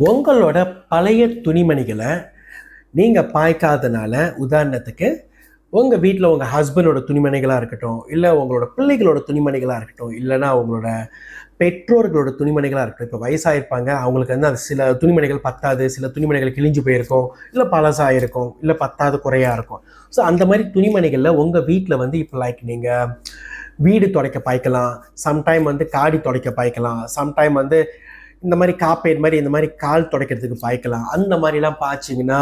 உங்களோட பழைய துணிமணிகளை நீங்கள் பாய்க்காதனால, உதாரணத்துக்கு உங்கள் வீட்டில் உங்கள் ஹஸ்பண்டோட துணிமணிகளாக இருக்கட்டும், இல்லை உங்களோட பிள்ளைகளோட துணிமணிகளாக இருக்கட்டும், இல்லைனா உங்களோட பெற்றோர்களோட துணிமணிகளாக இருக்கட்டும். இப்போ வயசாகிருப்பாங்க, அவங்களுக்கு வந்து அது சில துணிமணிகள் பத்தாது, சில துணிமணிகள் கிழிஞ்சு போயிருக்கும், இல்லை பழசாக இருக்கும், இல்லை பத்தாது குறையாக இருக்கும். ஸோ அந்த மாதிரி துணிமணிகளில் உங்கள் வீட்டில் வந்து இப்போ நீங்கள் வீடு துடைக்க பாய்க்கலாம், சம்டைம் வந்து காடி துடைக்க பாய்க்கலாம், சம்டைம் வந்து இந்த மாதிரி காப்பேட் மாதிரி இந்த மாதிரி கால் துடைக்கிறதுக்கு பாய்க்கலாம். அந்த மாதிரிலாம் பாய்ச்சிங்கன்னா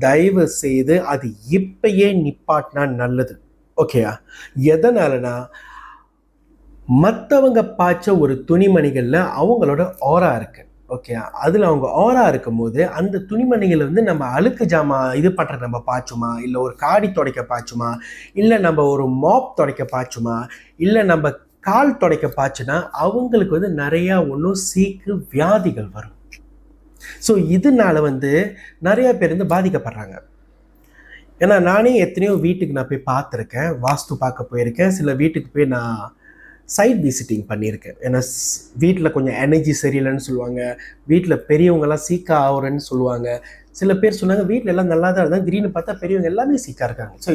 தயவு செய்து அது இப்பயே நிப்பாட்டினா நல்லது. ஓகேயா? எதனாலனா மற்றவங்க பாய்ச்ச ஒரு துணிமணிகளில் அவங்களோட ஆரா இருக்கு. ஓகே, அதில் அவங்க ஆரா இருக்கும் போது அந்த துணிமணிகள் வந்து நம்ம அழுக்கு ஜாமா இது பண்ணுற நம்ம பாய்ச்சுமா, இல்லை ஒரு காடி துடைக்க பாய்ச்சுமா, இல்லை நம்ம ஒரு மாப் துடைக்க பாய்ச்சுமா, இல்லை நம்ம கால் துடைக்க பாய்ச்சுனா அவங்களுக்கு வந்து நிறையா ஒன்றும் சீக்கு வியாதிகள் வரும். ஸோ இதனால வந்து நிறையா பேர் வந்து பாதிக்கப்படுறாங்க. ஏன்னா நானே எத்தனையோ வீட்டுக்கு நான் போய் பார்த்துருக்கேன், வாஸ்து பார்க்க போயிருக்கேன், சில வீட்டுக்கு போய் நான் சைட் விசிட்டிங் பண்ணியிருக்கேன். ஏன்னா வீட்டில் கொஞ்சம் எனர்ஜி சரியில்லைன்னு சொல்லுவாங்க, வீட்டில் பெரியவங்கெல்லாம் சீக்கா ஆகுறேன்னு சொல்லுவாங்க. சில பேர் சொன்னாங்க வீட்டில் எல்லாம் நல்லா தான் இருந்தால் திடீர்னு பார்த்தா பெரியவங்க எல்லாமே சீக்காக இருக்காங்க. ஸோ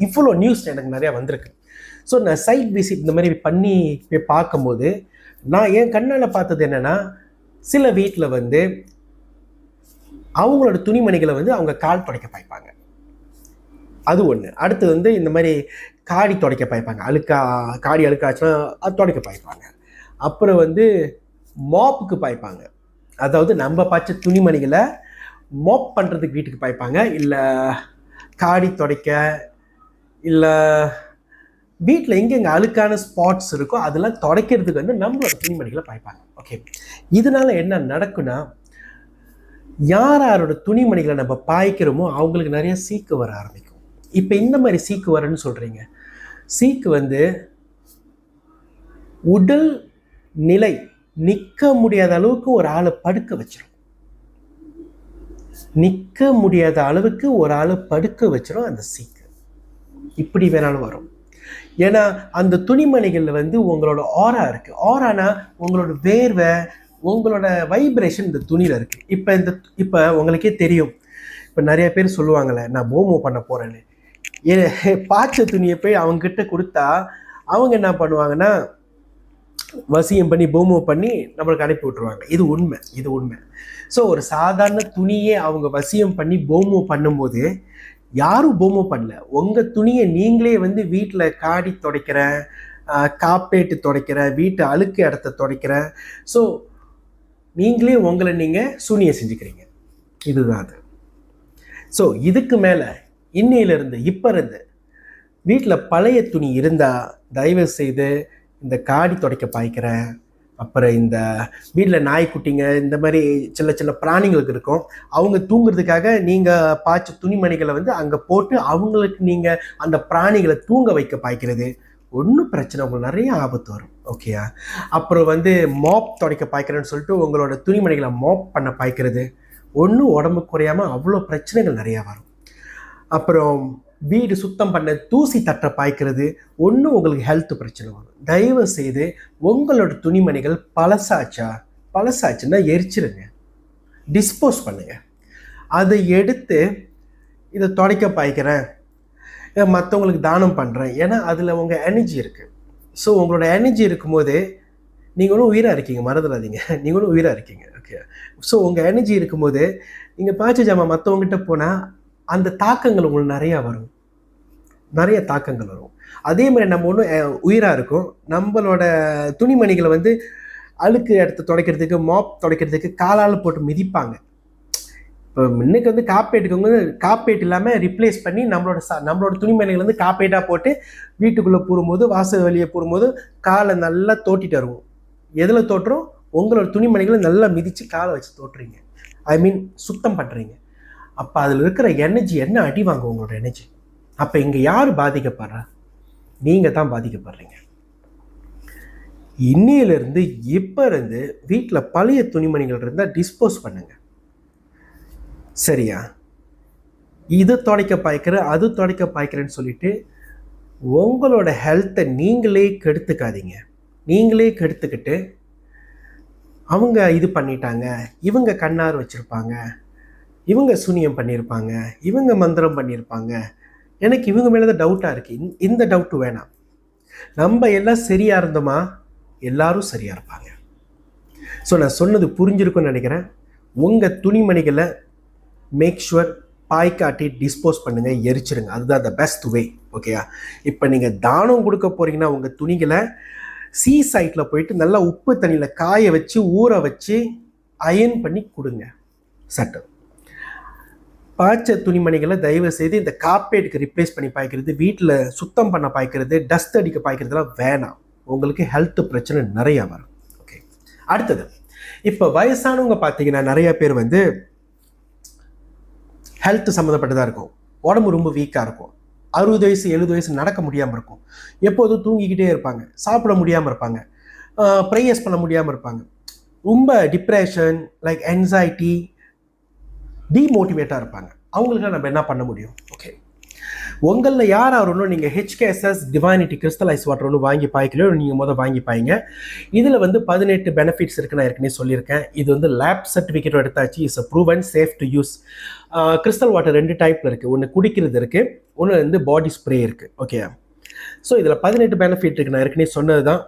இவ்வளோ நியூஸ் எனக்கு நிறையா வந்திருக்கு. ஸோ நான் சைட் விசிட் இந்த மாதிரி பண்ணி போய் பார்க்கும்போது நான் என் கண்ணால் பார்த்தது என்னென்னா, சில வீட்டில் வந்து அவங்களோட துணிமணிகளை வந்து அவங்க கால் துடைக்க பாய்ப்பாங்க, அது ஒன்று. அடுத்து வந்து இந்த மாதிரி காடி துடைக்க பாய்ப்பாங்க, காடி அழுக்காச்சுன்னா அது துடைக்க பாய்ப்பாங்க. அப்புறம் வந்து மாப்புக்கு பாய்ப்பாங்க, அதாவது நம்ம பாய்ச்ச துணிமணிகளை மாப் பண்ணுறதுக்கு வீட்டுக்கு பாய்ப்பாங்க, இல்லை காடி துடைக்க, இல்லை வீட்டில் எங்கெங்கே அழுக்கான ஸ்பாட்ஸ் இருக்கோ அதெல்லாம் துடைக்கிறதுக்கு வந்து நம்மளோட துணிமணிகளை பாய்ப்பாங்க. ஓகே, இதனால என்ன நடக்குன்னா, யாரோட துணிமணிகளை நம்ம பாய்க்கிறோமோ அவங்களுக்கு நிறைய சீக்கு வர ஆரம்பிக்கும். இப்போ இந்த மாதிரி சீக்கு வரன்னு சொல்கிறீங்க, சீக்கு வந்து உடல் நிலை நிற்க முடியாத அளவுக்கு ஒரு ஆளை படுக்க வச்சிடும். நிற்க முடியாத அளவுக்கு ஒரு ஆளை படுக்க வச்சிடும் அந்த சீக்கு. இப்படி வேணாலும் வரும். ஏன்னா அந்த துணிமணிகளில் வந்து உங்களோட ஆரா இருக்குது. ஆரானா உங்களோட வேர்வை, உங்களோட வைப்ரேஷன் இந்த துணியில் இருக்குது. இப்போ உங்களுக்கே தெரியும், இப்போ நிறைய பேர் சொல்லுவாங்கள்ல, நான் போமோ பண்ண போகிறேன்னு. பாய்ச்ச துணியை போய் அவங்ககிட்ட கொடுத்தா அவங்க என்ன பண்ணுவாங்கன்னா, வசியம் பண்ணி போமோ பண்ணி நம்மளுக்கு அனுப்பி விட்டுருவாங்க. இது உண்மை. ஸோ ஒரு சாதாரண துணியே அவங்க வசியம் பண்ணி போமோ பண்ணும்போது யாரும் போமோ பண்ணல, உங்கள் துணியை நீங்களே வந்து வீட்டில் காடி துடைக்கிறேன், காப்பேட்டு துடைக்கிறேன், வீட்டு அழுக்கு இடத்த துடைக்கிறேன், ஸோ நீங்களே உங்களை நீங்கள் சூனியம் செஞ்சுக்கிறீங்க. இதுதான் அது. ஸோ இதுக்கு மேலே இன்னையிலிருந்து இப்போ இருந்து வீட்டில் பழைய துணி இருந்தால் தயவு செய்து இந்த காடி துடைக்க பாய்க்கிறேன், அப்புறம் இந்த வீட்டில் நாய்க்குட்டிங்க இந்த மாதிரி சின்ன சின்ன பிராணிகளுக்கு இருக்கும், அவங்க தூங்குறதுக்காக நீங்கள் பாய்ச்ச துணிமணிகளை வந்து அங்கே போட்டு அவங்களுக்கு நீங்கள் அந்த பிராணிகளை தூங்க வைக்க பாய்க்கிறது ஒன்றும் பிரச்சனை, உங்களுக்கு நிறைய ஆபத்து வரும். ஓகேயா? அப்புறம் வந்து மாப் துடைக்க பாய்க்கிறேன்னு சொல்லிட்டு உங்களோட துணிமணிகளை மாப் பண்ண பாய்க்கிறது ஒன்றும் உடம்பு குறையாமல் அவ்வளோ பிரச்சனைகள் நிறையா வரும். அப்புறம் வீடு சுத்தம் பண்ண தூசி தட்ட பாய்க்கிறது ஒன்றும் உங்களுக்கு ஹெல்த் பிரச்சனை வரும். தயவு செய்து உங்களோட துணிமணிகள் பழசாச்சுன்னா எரிச்சிருங்க, டிஸ்போஸ் பண்ணுங்க. அதை எடுத்து இதை துடைக்க பாய்க்கிறேன், மற்றவங்களுக்கு தானம் பண்ணுறேன், ஏன்னா அதில் உங்கள் எனர்ஜி இருக்குது. ஸோ உங்களோட எனர்ஜி இருக்கும்போது நீங்களும் உயிராக இருக்கீங்க, மறந்துடாதீங்க, நீங்களும் உயிராக இருக்கீங்க. ஓகே, ஸோ உங்கள் எனர்ஜி இருக்கும்போது நீங்கள் பாய்ச்ச ஜாமா மற்றவங்ககிட்ட போனால் அந்த தாக்கங்கள் உங்களுக்கு நிறைய தாக்கங்கள் வரும். அதே மாதிரி நம்ம ஒன்றும் உயிராக இருக்கும், நம்மளோட துணிமணிகளை வந்து அழுக்கு இடத்த துடைக்கிறதுக்கு, மாப் துடைக்கிறதுக்கு காலால் போட்டு மிதிப்பாங்க. இப்போ இன்னைக்கு வந்து காப்பேட்டுக்கு வந்து காப்பேட் இல்லாமல் ரிப்ளேஸ் பண்ணி நம்மளோட துணிமணிகள் வந்து காப்பேட்டாக போட்டு வீட்டுக்குள்ளே போகும்போது, வாசல் வெளியே போகும்போது காலை நல்லா தோட்டிட்டு வருவோம். எதில் தோட்டுறோம்? உங்களோட துணிமணிகளை நல்லா மிதித்து காலை வச்சு தோட்டுறீங்க, சுத்தம் பண்ணுறீங்க. அப்போ அதில் இருக்கிற எனர்ஜி என்ன அடி வாங்க உங்களோட எனர்ஜி. அப்போ இங்கே யார் பாதிக்கப்படுறா? நீங்கள் தான் பாதிக்கப்படுறீங்க. இன்னையிலிருந்து இப்போ இருந்து வீட்டில் பழைய துணிமணிகள் இருந்தால் டிஸ்போஸ் பண்ணுங்க, சரியா? இது துடைக்க பாய்க்கிறேன், அது துடைக்க பாய்க்கிறேன்னு சொல்லிட்டு உங்களோட ஹெல்த்தை நீங்களே கெடுத்துக்காதீங்க. நீங்களே கெடுத்துக்கிட்டு அவங்க இது பண்ணிட்டாங்க, இவங்க கண்ணார் வச்சுருப்பாங்க, இவங்க சூனியம் பண்ணியிருப்பாங்க, இவங்க மந்திரம் பண்ணியிருப்பாங்க, எனக்கு இவங்க மேலே தான் டவுட்டாக இருக்குது. இந்த டவுட்டு வேணாம். நம்ம எல்லாம் சரியாக இருந்தோமா, எல்லாரும் சரியாக இருப்பாங்க. ஸோ நான் சொன்னது புரிஞ்சிருக்குன்னு நினைக்கிறேன். உங்கள் துணிமணிகளை மேக் ஷுவர் பாய்க்காட்டி டிஸ்போஸ் பண்ணுங்கள், எரிச்சிருங்க. அதுதான் த பெஸ்ட் வே. ஓகேயா? இப்போ நீங்கள் தானம் கொடுக்க போகிறீங்கன்னா உங்கள் துணிகளை சீ சைட்டில் போயிட்டு நல்லா உப்பு தண்ணியில் காய வச்சு ஊற வச்சு அயன் பண்ணி கொடுங்க. சட்டை பாய்ச்ச துணிமணிகளை தயவு செய்து இந்த காப்பேட்டுக்கு ரிப்ளேஸ் பண்ணி பாய்க்கிறது, வீட்டில் சுத்தம் பண்ண பாய்க்கிறது, டஸ்ட் அடிக்க பாய்க்கிறதுலாம் வேணாம். உங்களுக்கு ஹெல்த் பிரச்சனை நிறையா வரும். ஓகே, அடுத்தது இப்போ வயசானவங்க பார்த்தீங்கன்னா நிறைய பேர் வந்து ஹெல்த் சம்மந்தப்பட்டதாக இருக்கும். உடம்பு ரொம்ப வீக்காக இருக்கும். 60 வயசு 70 வயசு நடக்க முடியாமல் இருக்கும். எப்போதும் தூங்கிக்கிட்டே இருப்பாங்க, சாப்பிட முடியாமல் இருப்பாங்க, ப்ரேயர்ஸ் பண்ண முடியாமல் இருப்பாங்க. ரொம்ப டிப்ரெஷன், லைக் என்சைட்டி, டிமோட்டிவேட்டாக இருப்பாங்க. அவங்களுக்குலாம் நம்ம என்ன பண்ண முடியும்? ஓகே, உங்களில் யார் ஒன்றும் நீங்கள் HKSS டிவைனிட்டி கிறிஸ்டலைஸ் வாட்டர் ஒன்று வாங்கி பாய்க்கிறோ, நீங்கள் வாங்கி பாய்ங்க. இதில் வந்து 18 பெனிஃபிட்ஸ் இருக்குது. நான் ஏற்கனவே சொல்லியிருக்கேன். இது வந்து லேப் சர்டிஃபிகேட் எடுத்தாச்சு. It's a proven safe to use. Crystal water 2 டைப்பில் இருக்குது. ஒன்று குடிக்கிறது இருக்குது, ஒன்று வந்து பாடி ஸ்ப்ரே இருக்குது. ஓகே, ஸோ இதில் 18 பெனிஃபிட் இருக்குது. நான் ஏற்கனவே சொன்னது தான்.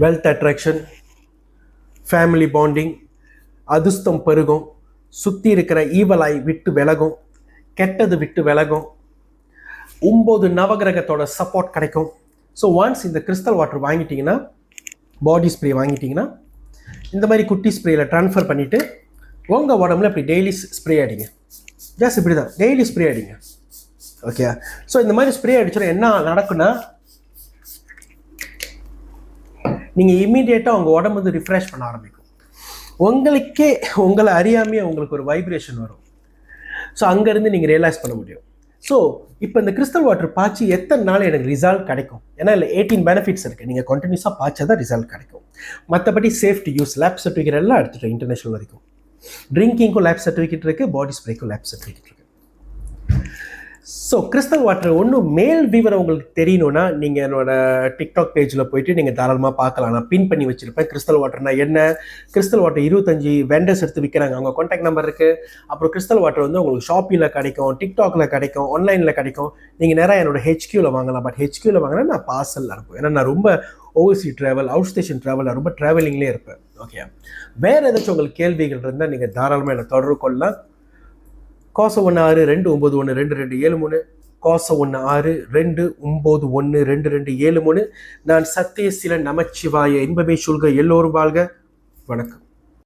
வெல்த் அட்ராக்ஷன், ஃபேமிலி பாண்டிங், அதிர்ஷ்டம் பெருகும், சுற்றி இருக்கிற ஈவலாய் விட்டு விலகும், கெட்டது விட்டு விலகும், 9 நவகிரகத்தோட சப்போர்ட் கிடைக்கும். ஸோ ஒன்ஸ் இந்த கிறிஸ்டல் வாட்டர் வாங்கிட்டீங்கன்னா, பாடி ஸ்ப்ரே வாங்கிட்டீங்கன்னா, இந்த மாதிரி குட்டி ஸ்ப்ரேயில் ட்ரான்ஸ்ஃபர் பண்ணிவிட்டு உங்கள் உடம்புல இப்படி டெய்லி ஸ்ப்ரே அடிங்க. ஜஸ்ட் இப்படி தான் டெய்லி ஸ்ப்ரே அடிங்க. ஓகே, ஸோ இந்த மாதிரி ஸ்ப்ரே அடிச்சோன்னா என்ன நடக்குன்னா, நீங்கள் இம்மீடியட்டாக உங்கள் உடம்பு வந்து ரிஃப்ரெஷ் பண்ண ஆரம்பிக்கும். உங்களுக்கே உங்களை அறியாமையே உங்களுக்கு ஒரு வைப்ரேஷன் வரும். ஸோ அங்கேருந்து நீங்கள் ரியலைஸ் பண்ண முடியும். ஸோ இப்போ இந்த கிறிஸ்டல் வாட்டர் பாய்ச்சி எத்தனை நாள் எனக்கு ரிசல்ட் கிடைக்கும்? ஏன்னா இல்லை 18 பெனிஃபிட்ஸ் இருக்குது. நீங்கள் கண்டினியூஸாக பாய்ச்சா தான் ரிசல்ட் கிடைக்கும். மற்றபடி சேஃப்டி யூஸ் லேப் சர்டிஃபிகேட் எல்லாம் எடுத்துகிட்டு இன்டர்நேஷனல் வரைக்கும். ட்ரிங்கிங்க்கும் லேப் சர்டிஃபிகேட் இருக்குது, பாடி ஸ்ப்ரேக்கும் லேப் சர்டிஃபிகேட் இருக்குது. ஸோ கிறிஸ்டல் வாட்டர் ஒன்றும் மேல் விவரம் உங்களுக்கு தெரியணும்னா நீங்கள் என்னோட டிக்டாக் பேஜில் போயிட்டு நீங்கள் தாராளமாக பார்க்கலாம். நான் பின் பண்ணி வச்சுருப்பேன். கிறிஸ்டல் வாட்டர்னா என்ன, கிறிஸ்டல் வாட்டர் 25 வெண்டர்ஸ் எடுத்து விற்கிறாங்க, அவங்க கான்டாக்ட் நம்பர் இருக்குது. அப்புறம் கிறிஸ்டல் வாட்டர் வந்து உங்களுக்கு ஷாப்பிங்கில் கிடைக்கும், டிக்டாக்ல கிடைக்கும், ஆன்லைனில் கிடைக்கும். நீங்கள் நேராக என்னோட HQவில் வாங்கலாம். பட் HQவில் வாங்கினா நான் பார்சல் அனுப்புவேன். ஏன்னா நான் ரொம்ப oversea travel, out station travel, ரொம்ப ட்ராவலிங்லேயே இருப்பேன். ஓகே, வேறு ஏதாச்சும் உங்களுக்கு கேள்விகள் இருந்தால் நீங்கள் தாராளமாக என்னை தொடர்பு கொள்ளலாம். கோசம் 1629122273, கோசம் 1629122273. நான் சத்தியசீலன் நமச்சிவாய. இன்பமே சூழ்க, எல்லோரும் வாழ்க. வணக்கம்.